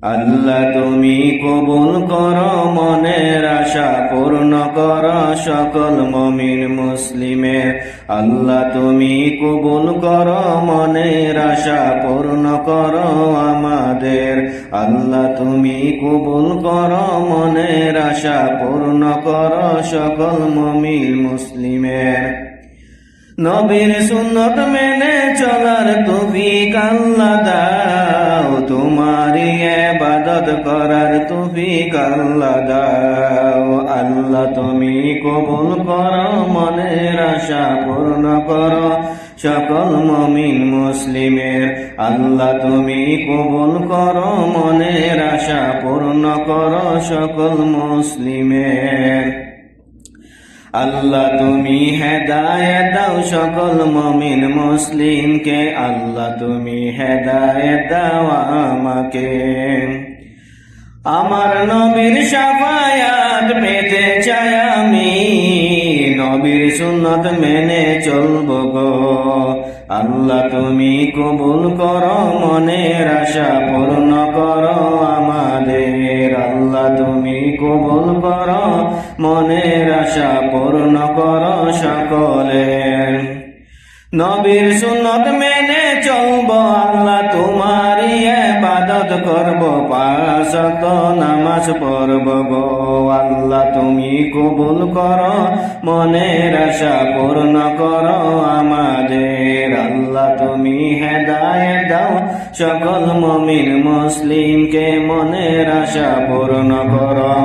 আল্লাহ তুমি কবুল করো মনের আশা পূর্ণ করো সকল মুমিন মুসলিমের। আল্লাহ তুমি কবুল করো মনের আশা পূর্ণ করো আমাদের। আল্লাহ তুমি কবুল করো মনের আশা পূর্ণ করো সকল মুমিন মুসলিমের। নবীর সুন্নত মেনে চলার তৌফিক আল্লাহ দাও, তোমারই ইবাদত করার তৌফিক আল্লাহ দাও। আল্লাহ তুমি কবুল করো মনের আশা পূর্ণ করো সকল মুমিন মুসলিমের। আল্লাহ তুমি কবুল করো মনের আশা পূর্ণ করো সকল মুসলিমের। আল্লাহ তুমি হেদায়েত দাও সকল মুমিন মুসলিমকে। আল্লাহ তুমি হেদায়েত দাও আমাকে। আমার নবীর শাফায়াত পেতে চাই আমি, নবীর সুন্নত মেনে চলবো গো। আল্লাহ তুমি কবুল করো মনের আশা পূর্ণ করো আমাদের। আল্লাহ তুমি কবুল করো মনের আশা পূর্ণ করো সকলের। নবীর সুন্নত মেনে চলবো আল্লাহ তোমারই ইবাদত করবো, পাঁচ ওয়াক্ত নামাজ পড়বো গো। আল্লাহ তুমি কবুল করো মনের আশা পূর্ণ করো আমাদের। আল্লাহ তুমি হেদায়েত দাও সকল মুমিন মুসলিমকে, মনের আশা পূর্ণ করো।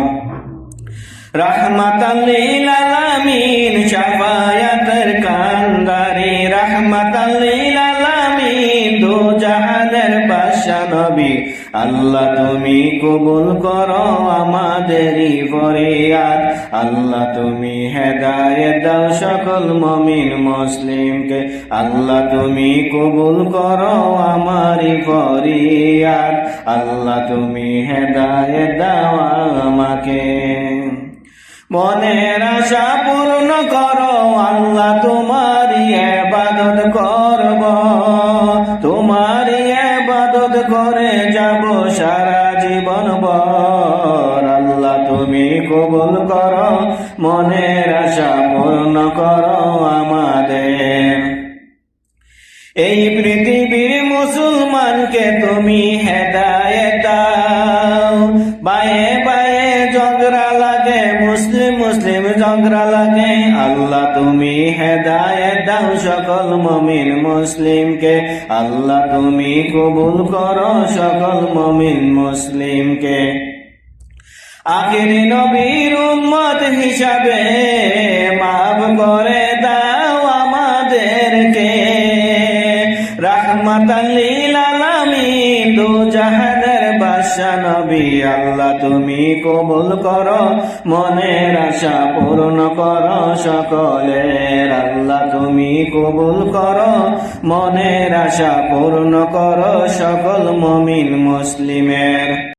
রাহমাতাল লিল আলামিন শাফায়াতের কান্দারি, রাহমাতাল লিল আলামিন দু জাহানের বাদশা নবী। আল্লাহ তুমি কবুল করো আমাদেরই ফরিয়াদ। আল্লাহ তুমি হেদায়েত দাও সকল মুমিন মুসলিমকে। আল্লাহ তুমি কবুল করো আমারই ফরিয়াদ। আল্লাহ তুমি হেদায়েত দাও আমাকে। মনের আশা পূর্ণ করো আল্লাহ তোমারই ইবাদত করব, তোমারই ইবাদত করে যাব সারা জীবন ভর। আল্লাহ তুমি কবুল করো মনের আশা পূর্ণ করো আমাদের। এই পৃথিবীর মুসলমানকে তুমি হেদায়েত দাও। বায়ে বায়ে ঝগড়া লাগে, মুসলিম মুসলিম ঝগড়া লাগে। আল্লাহ তুমি হেদায়েত দাও সকল মুমিন মুসলিমকে। আল্লাহ তুমি কবুল করো সকল মুমিন মুসলিমকে। আখিরি নবীর উম্মত হিসাবে মাফ করে দাও আমাদেরকে। রাহমাতাল লিল আলামিন দু জাহানের বাদশা নবী। আল্লাহ তুমি কবুল করো মনের আশা পূর্ণ করো সকলের। আল্লাহ তুমি কবুল করো মনের আশা পূর্ণ করো সকল মুমিন মুসলিমের।